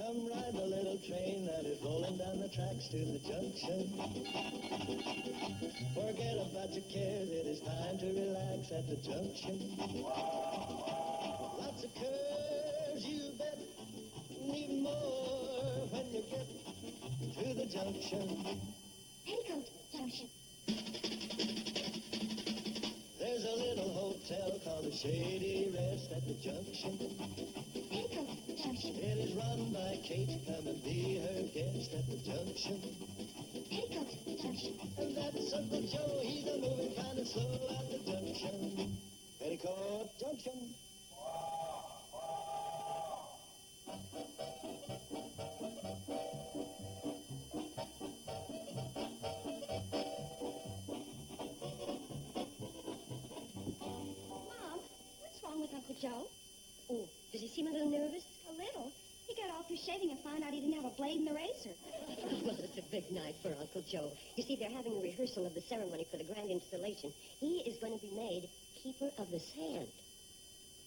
Come ride the little train that is rolling down the tracks to the junction. Forget about your cares, it is time to relax at the junction. Lots of curves, you bet, even more when you get to the junction. Petticoat Junction. There's a little hotel called the Shady Rest at the junction. Petticoat Junction. It is run by Kate. Come and be her guest at the junction. Petticoat Junction. And that's Uncle Joe. He's a moving kind of slow at the junction. Petticoat Junction. Mom, what's wrong with Uncle Joe? Oh, does he seem a little nervous? A little. He got all through shaving and found out he didn't have a blade in the razor. Well, it's a big night for Uncle Joe. You see, they're having a rehearsal of the ceremony for the grand installation. He is going to be made Keeper of the Sand.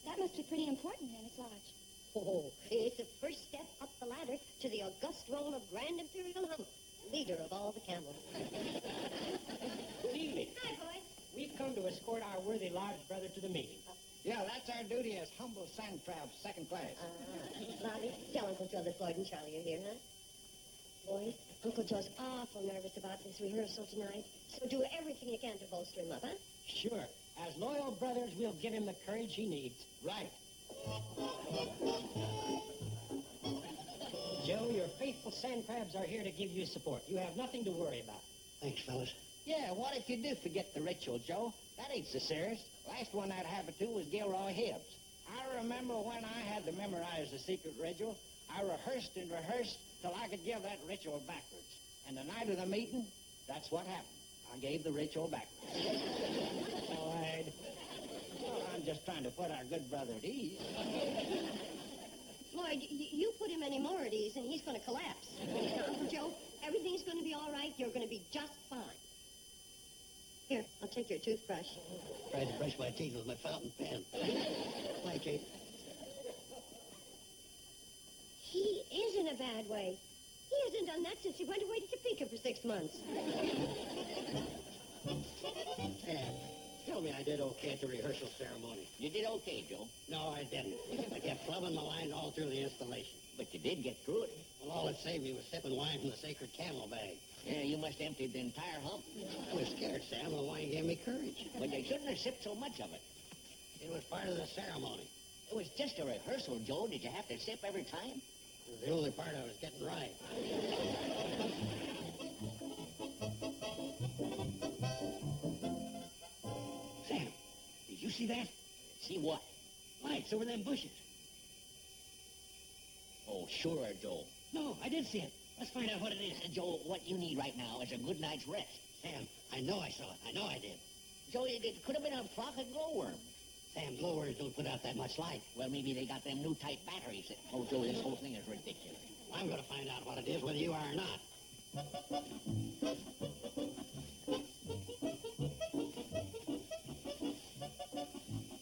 That must be pretty important in his lodge. Oh, it's the first step up the ladder to the august role of Grand Imperial Hump, leader of all the camels. Good evening. Hi, boys. We've come to escort our worthy lodge brother to the meeting. Yeah, that's our duty as humble sand crabs, second class. Lottie, tell Uncle Joe that Floyd and Charlie are here, huh? Boys, Uncle Joe's awful nervous about this rehearsal tonight, so do everything you can to bolster him up, huh? Sure. As loyal brothers, we'll give him the courage he needs. Right. Joe, your faithful sand crabs are here to give you support. You have nothing to worry about. Thanks, fellas. Yeah, what if you do forget the ritual, Joe? That ain't so serious. Last one that happened to was Gilroy Hibbs. I remember when I had to memorize the secret ritual, I rehearsed and rehearsed till I could give that ritual backwards. And the night of the meeting, that's what happened. I gave the ritual backwards. Floyd. Well, I'm just trying to put our good brother at ease. Floyd, you put him any more at ease and he's going to collapse. Uncle Joe, everything's going to be all right. You're going to be just fine. Here, I'll take your toothbrush. Tried to brush my teeth with my fountain pen. Bye, Kate. He is in a bad way. He hasn't done that since he went away to Topeka for 6 months. Sam, tell me I did okay at the rehearsal ceremony. You did okay, Joe. No, I didn't. I kept flubbing my lines all through the installation. But you did get through it. Well, all it saved me was sipping wine from the sacred camel bag. Yeah, you must have emptied the entire hump. I was scared, Sam. The wine gave me courage. But you shouldn't have sipped so much of it. It was part of the ceremony. It was just a rehearsal, Joe. Did you have to sip every time? It was the only part I was getting right. Sam, did you see that? See what? Lights over them bushes. Oh, sure, Joe. No, I did see it. Let's find out what it is. Joe, what you need right now is a good night's rest. Sam, I know I saw it. I know I did. Joe, it could have been a flock of glowworms. Sam, glowworms don't put out that much light. Well, maybe they got them new type batteries that... Oh, Joe, this whole thing is ridiculous. I'm going to find out what it is, whether you are or not.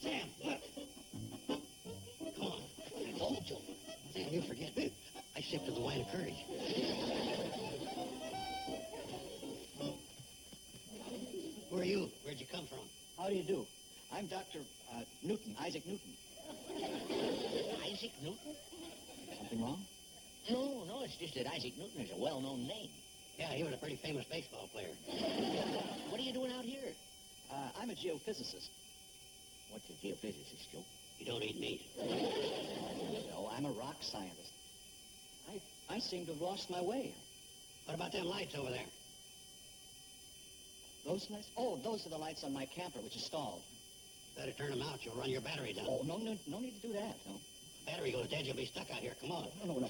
Sam, look. Come on. Oh, Joe. Sam, you forget. I sipped of the wine of courage. Who are you? Where'd you come from? How do you do? I'm Dr. Newton, Isaac Newton. Isaac Newton? Something wrong? No, it's just that Isaac Newton is a well-known name. Yeah, he was a pretty famous baseball player. What are you doing out here? I'm a geophysicist. What's a geophysicist, Joe? You don't eat meat. No, I'm a rock scientist. I seem to have lost my way. What about them lights over there? Those lights? Oh, those are the lights on my camper, which is stalled. Better turn them out. You'll run your battery down. Oh, no need to do that. No. Battery goes dead, you'll be stuck out here. Come on. No.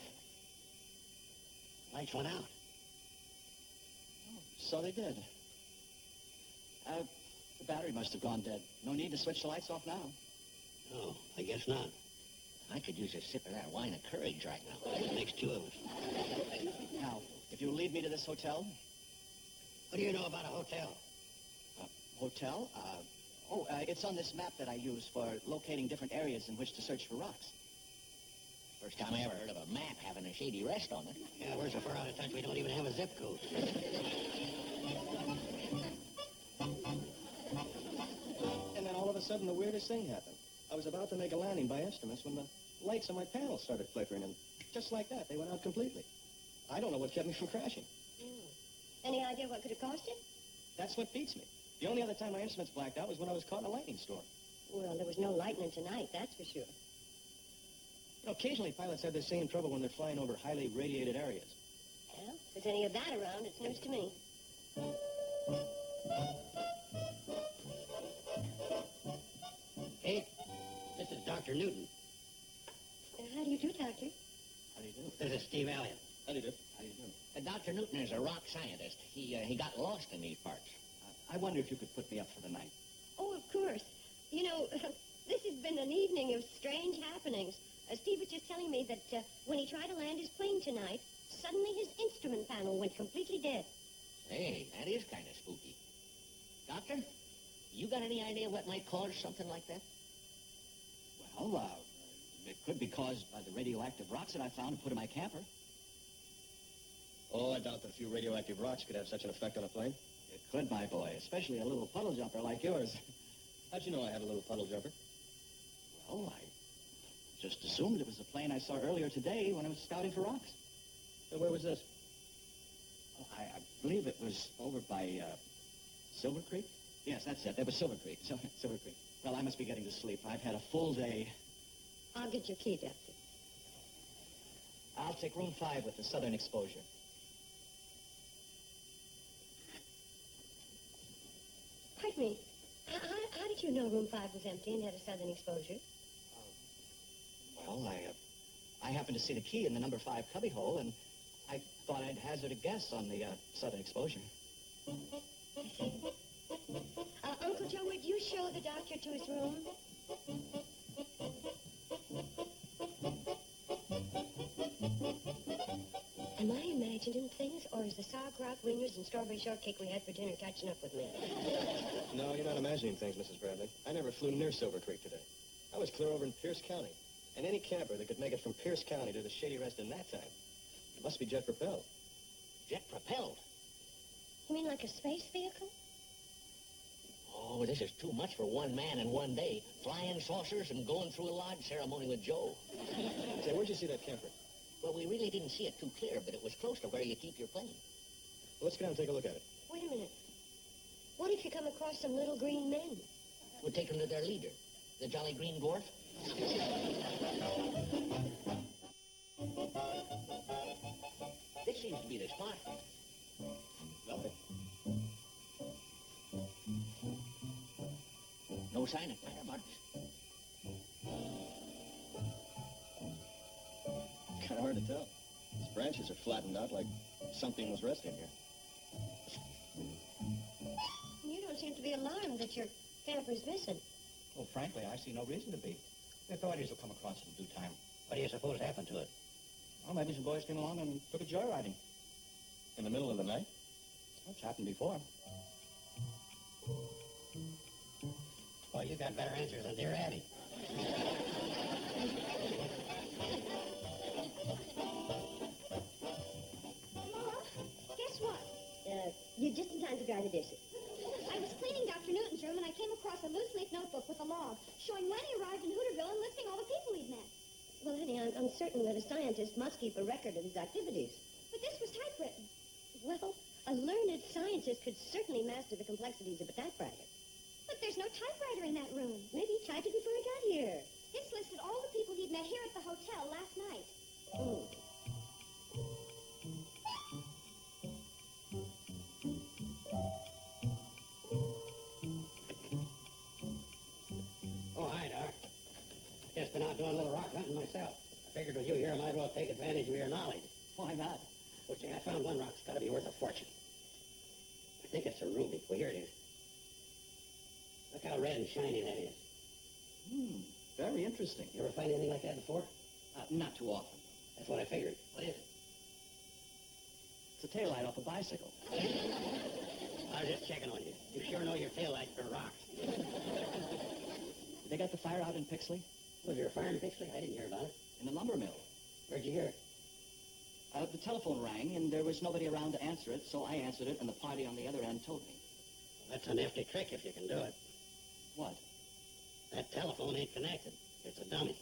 Lights went out. Oh, so they did. The battery must have gone dead. No need to switch the lights off now. No, I guess not. I could use a sip of that wine of courage right now. It makes two of us. Now, if you'll lead me to this hotel. What do you know about a hotel? Hotel? It's on this map that I use for locating different areas in which to search for rocks. First time I ever heard of a map having a shady rest on it. Yeah, we're so far out of touch we don't even have a zip code. And then all of a sudden, the weirdest thing happened. I was about to make a landing by instruments when the lights on my panel started flickering, and just like that, they went out completely. I don't know what kept me from crashing. Any idea what could have caused it? That's what beats me. The only other time my instruments blacked out was when I was caught in a lightning storm. Well, there was no lightning tonight, that's for sure. You know, occasionally pilots have the same trouble when they're flying over highly radiated areas. Well, if there's any of that around, it's news to me. Hey, this is Dr. Newton. How do you do, Doctor? How do you do? This is Steve Alliot. How do you do? How do you do? Dr. Newton is a rock scientist. He got lost in these parts. I wonder if you could put me up for the night. Oh, of course. You know, this has been an evening of strange happenings. Steve was just telling me that when he tried to land his plane tonight, suddenly his instrument panel went completely dead. Hey, that is kind of spooky. Doctor, you got any idea what might cause something like that? Well, it could be caused by the radioactive rocks that I found and put in my camper. Oh, I doubt that a few radioactive rocks could have such an effect on a plane. It could, my boy, especially a little puddle jumper like yours. How'd you know I had a little puddle jumper? Well, I just assumed it was the plane I saw earlier today when I was scouting for rocks. And where was this? Oh, I believe it was over by Silver Creek. Yes, that's it. That was Silver Creek. Silver Creek. Well, I must be getting to sleep. I've had a full day. I'll get your key, Doctor. I'll take room 5 with the southern exposure. Pardon me. How did you know room 5 was empty and had a southern exposure? Well, I happened to see the key in the number 5 cubbyhole, and I thought I'd hazard a guess on the southern exposure. I see. Uncle Joe, would you show the doctor to his room? Am I imagining things, or is the sauerkraut, wieners, and strawberry shortcake we had for dinner catching up with me? No, you're not imagining things, Mrs. Bradley. I never flew near Silver Creek today. I was clear over in Pierce County. And any camper that could make it from Pierce County to the Shady Rest in that time must be jet propelled. Jet propelled? You mean like a space vehicle? Oh, this is too much for one man in one day. Flying saucers and going through a lodge ceremony with Joe. Say, where'd you see that camper? Well, we really didn't see it too clear, but it was close to where you keep your plane. Well, let's get out and take a look at it. Wait a minute. What if you come across some little green men? We'll take them to their leader, the Jolly Green Dwarf. This seems to be the spot. Nothing. No sign of firemarks. Kind of hard to tell. These branches are flattened out like something was resting here. You don't seem to be alarmed that your camper's missing. Well, frankly, I see no reason to be. The authorities will come across it in due time. What do you suppose happened to it? Well, maybe some boys came along and took a joyriding. In the middle of the night? Well, it's happened before. Well, you got better answers than dear Addie. Mama, guess what? You're just in time to dry the dishes. I was cleaning Dr. Newton's room and I came across a loose leaf notebook with a log showing when he arrived in Hooterville and listing all the people he'd met. Well, honey, I'm certain that a scientist must keep a record of his activities. But this was typewritten. Well, a learned scientist could certainly master the complexities of a typewriter. But there's no typewriter in that room. Maybe he typed it before he got here. This listed all the people he'd met here at the hotel last night. Oh. Oh, hi, Doc. Just been out doing a little rock hunting myself. I figured with you here, I might as well take advantage of your knowledge. Why not? Well, see, I found one rock's got to be worth a fortune. I think it's a ruby. Well, here it is. Look how red and shiny that is. Very interesting. You ever find anything like that before? Not too often. That's what I figured. What is it? It's a taillight off a bicycle. I was just checking on you. You sure know your taillights for rocks. They got the fire out in Pixley? Was there a fire in Pixley? I didn't hear about it. In the lumber mill. Where'd you hear it? The telephone rang, and there was nobody around to answer it, so I answered it, and the party on the other end told me. That's a nifty trick if you can do it. What? That telephone ain't connected. It's a dummy.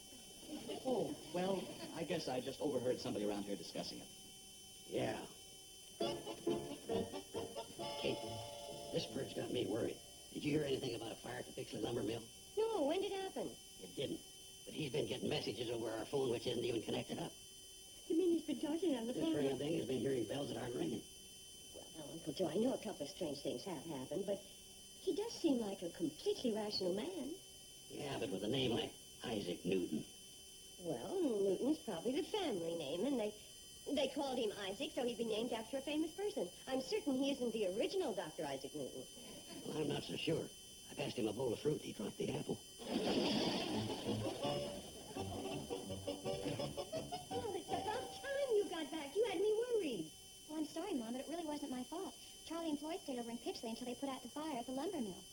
Oh, well, I guess I just overheard somebody around here discussing it. Yeah. Kate, this bird's got me worried. Did you hear anything about a fire at the Bixley lumber mill? No, when did it happen? It didn't. But he's been getting messages over our phone which isn't even connected up. You mean he's been talking on the This phone? friggin' thing has been hearing bells that aren't ringing. Well, now, Uncle Joe, I know a couple of strange things have happened, but he does seem like a completely rational man. Yeah, but with a name like Isaac Newton. Well, Newton's probably the family name, and they called him Isaac, so he'd be named after a famous person. I'm certain he isn't the original Dr. Isaac Newton. Well, I'm not so sure. I passed him a bowl of fruit and he dropped the apple. Well, it's about time you got back. You had me worried. Well, I'm sorry, Mom, but it really wasn't my fault. Charlie and Floyd stayed over in Pitchley until they put out the fire at the lumber mill.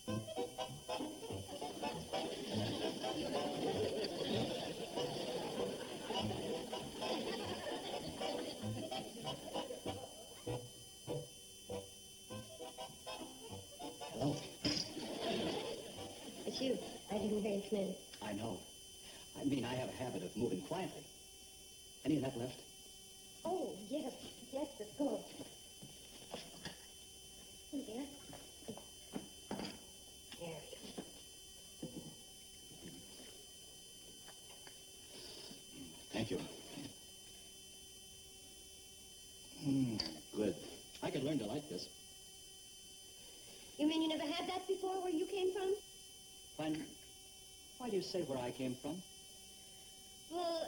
Hello? It's you. I didn't hear you come in. I know. I mean, I have a habit of moving quietly. Any of that left? Oh, yes. Yes, let's go. Oh, dear. There we go. Thank you. Good. I could learn to like this. You mean you never had that before where you came from? Why do you say where I came from? Well,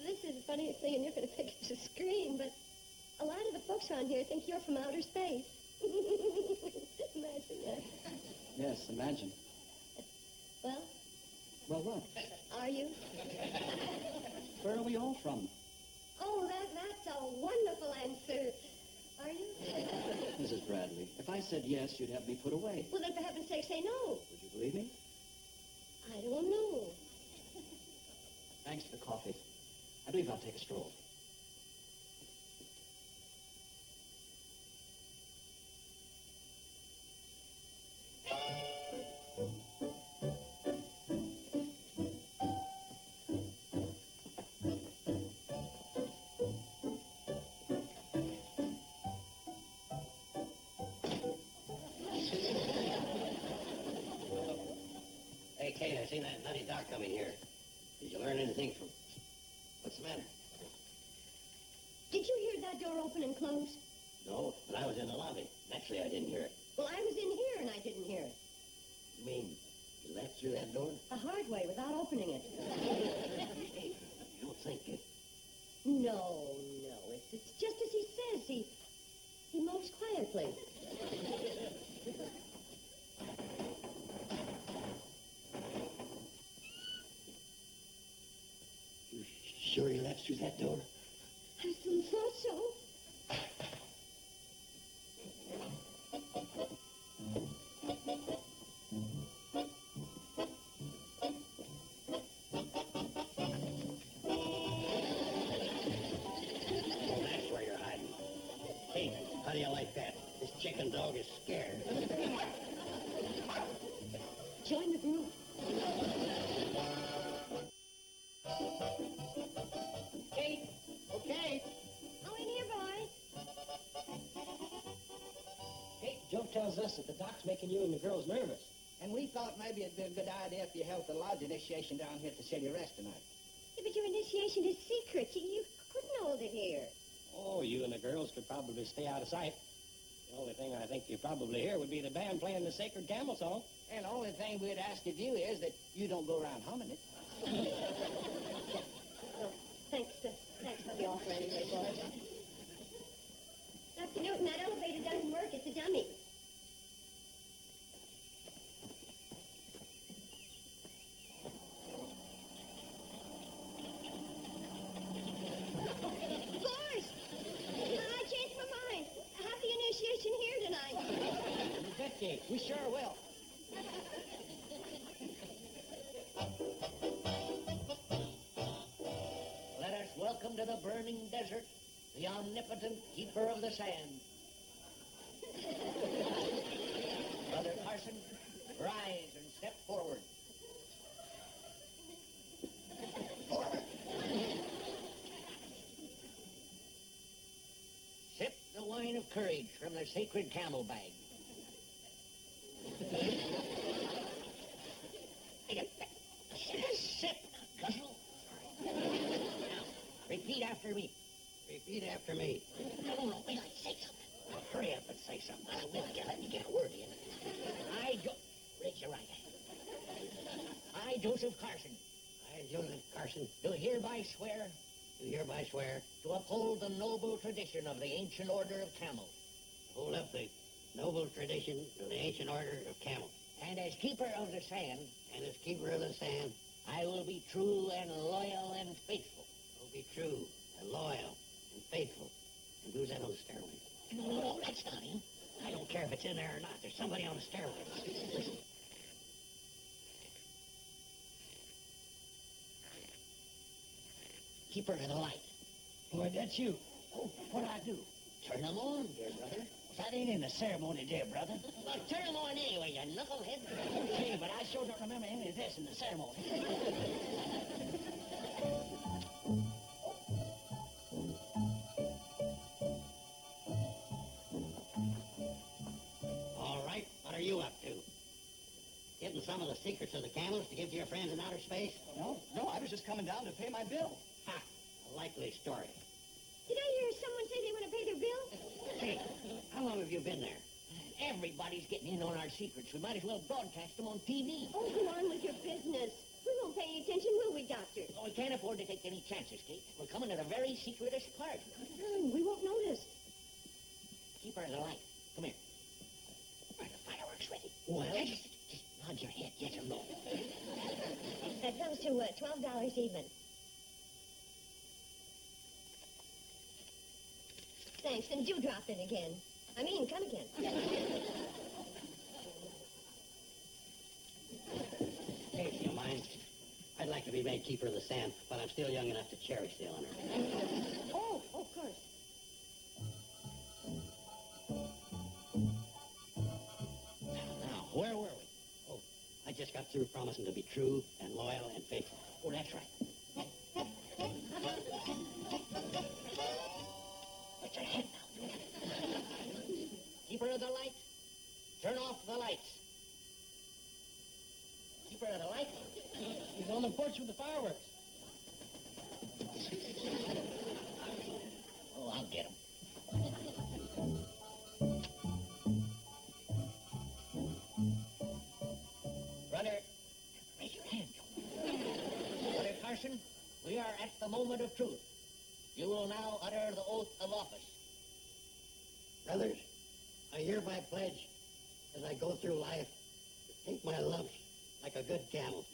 this is the funniest thing, and you're going to think it's a scream, but a lot of the folks around here think you're from outer space. Imagine that. Yes, imagine. Well, Well, what? are you? Where are we all from? Oh, that's a wonderful answer. Are you? Mrs. Bradley, if I said yes, you'd have me put away. Well, then for heaven's sake, say no. Would you believe me? I don't know. Thanks for the coffee. I believe I'll take a stroll. Hey, Kate, I seen that nutty doc coming here. Did you learn anything from... What's the matter? Did you hear that door open and close? No, but I was in the lobby. Naturally, I didn't hear it. Well, I was in here and I didn't hear it. You mean you left through that door? The hard way, without opening it. Hey, you don't think it... No. It's just as he says. He moves quietly. You sure he left through that door? I thought so. Oh, that's where you're hiding. Hey, how do you like that? This chicken dog is scared. Join the group. Kate? Okay. Oh, in here, boy. Hey, Joe tells us that the doc's making you and the girls nervous. And we thought maybe it'd be a good idea if you held the lodge initiation down here at the City Rest tonight. Yeah, but your initiation is secret. You couldn't hold it here. Oh, you and the girls could probably stay out of sight. The only thing I think you probably hear would be the band playing the sacred camel song. And the only thing we'd ask of you is that you don't go around humming it. Oh, thanks for the offer anyway, boys. Dr. Newton, that elevator doesn't work. It's a dummy. Boys! I changed my mind. Have the initiation here tonight. You bet, Kate. We sure will. Let us welcome to the burning desert, the omnipotent keeper of the sand. Brother Carson, rise and step forward. Forward. Sip the wine of courage from the sacred camel bag. Sip, Cuzzle. Now, repeat after me. Repeat after me. No, wait, I say something. Hurry up and say something. I will. Let me get a word in. Raise your right hand. I, Joseph Carson, I, Joseph Carson, do hereby swear do hereby swear to uphold the noble tradition of the ancient order of camels, to hold up the noble tradition of the ancient order of camels, and as keeper of the sand, and as keeper of the sand, I will be true and loyal and faithful. will be true and loyal and faithful. And who's that on the stairway? No, that's not him. I don't care if it's in there or not. There's somebody on the stairway. Listen. Keeper of the light. Boy, that's you. Oh, what'd I do? Turn them on, dear brother. That ain't in the ceremony, dear brother. Well, turn them on anyway, you knucklehead. Hey, but I sure don't remember any of this in the ceremony. All right, what are you up to? Getting some of the secrets of the camels to give to your friends in outer space? No, I was just coming down to pay my bill. Ha! A likely story. Did I hear someone say they want to pay their bill? Hey, how long have you been there? Everybody's getting in on our secrets. We might as well broadcast them on TV. Oh, go on with your business. We won't pay any attention, will we, Doctor? Oh, we can't afford to take any chances, Kate. We're coming to the very secretest part. We won't notice. Keeper of the light. Come here. Are the fireworks ready? Well? Just nod your head, yes or no. That comes to $12 even. Thanks, and do drop in again. I mean, come again. Hey, if you mind, I'd like to be made keeper of the sand, but I'm still young enough to cherish the honor. Oh, of course. Now, where were we? Oh, I just got through promising to be true and loyal and faithful. Oh, that's right. Put your head down. Keeper of the light, turn off the lights. Keeper of the light? He's on the porch with the fireworks. Oh, I'll get him. Brother, raise your hand, Joe. Brother Carson, we are at the moment of truth. You will now utter the oath of office. Brothers, I hereby pledge, as I go through life, to take my lumps like a good camel.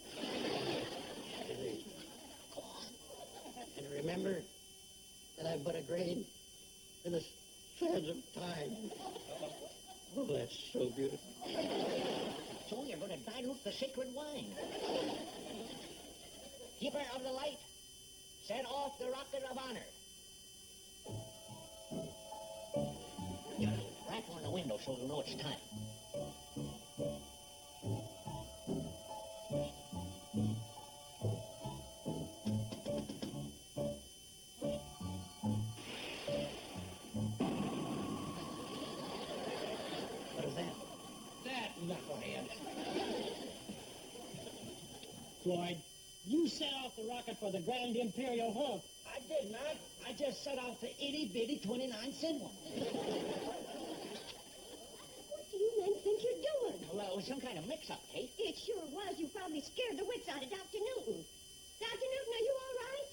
And remember that I'm but a grain in the sands of time. Oh, that's so beautiful. So you're going to dilute the sacred wine. Keeper of the light, set off the rocket of honor. Rattle on the window so you'll know it's time. What is that? That knucklehead. Floyd, you set off the rocket for the Grand Imperial Home. I did not. I just set off the itty-bitty 29-cent one. What do you men think you're doing? Well, it was some kind of mix-up, Kate. It sure was. You probably scared the wits out of Dr. Newton. Dr. Newton, are you all right?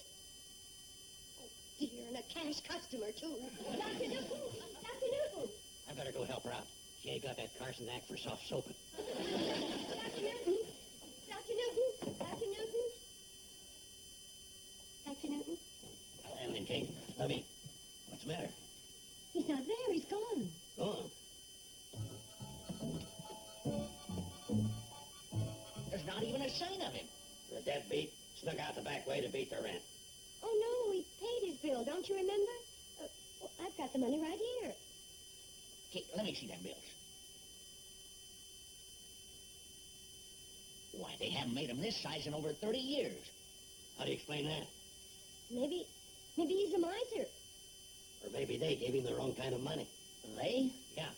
Oh, dear, and a cash customer, too. Dr. Newton! Dr. Newton! I better go help her out. She ain't got that Carson act for soft soaping. Dr. Newton! Dr. Newton! Dr. Newton! Dr. Newton? And then, Kate, let me. What's the matter? He's not there. He's gone. Gone. There's not even a sign of him. The deadbeat snuck out the back way to beat the rent. Oh, no, he paid his bill. Don't you remember? Well, I've got the money right here. Okay, let me see them bills. Why, they haven't made them this size in over 30 years. How do you explain that? Maybe he's a miser. Or maybe they gave him the wrong kind of money. They? Yeah,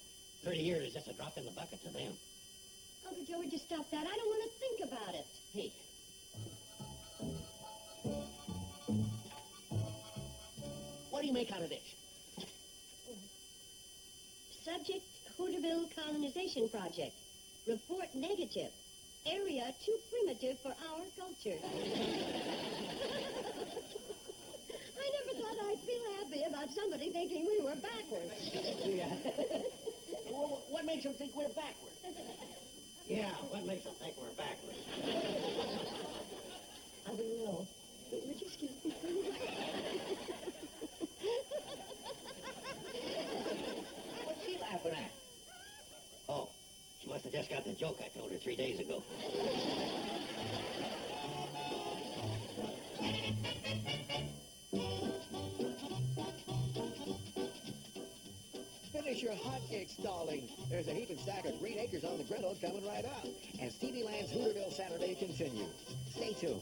30 years is just a drop in the bucket to them. Uncle Joe, would you stop that? I don't want to think about it. Hey. What do you make out of this? Subject, Hooterville Colonization Project. Report negative. Area too primitive for our culture. I never thought I'd feel happy about somebody thinking we were backwards. What makes them think we're backward? Yeah, what makes them think we're backwards? I don't know. Would you excuse me, please? What's she laughing at? Oh, she must have just got the joke I told her 3 days ago. Finish your hotcake stalling. There's a heaping stack of green acres on the griddle coming right up. And Stevie Land's Hooterville Saturday continues. Stay tuned.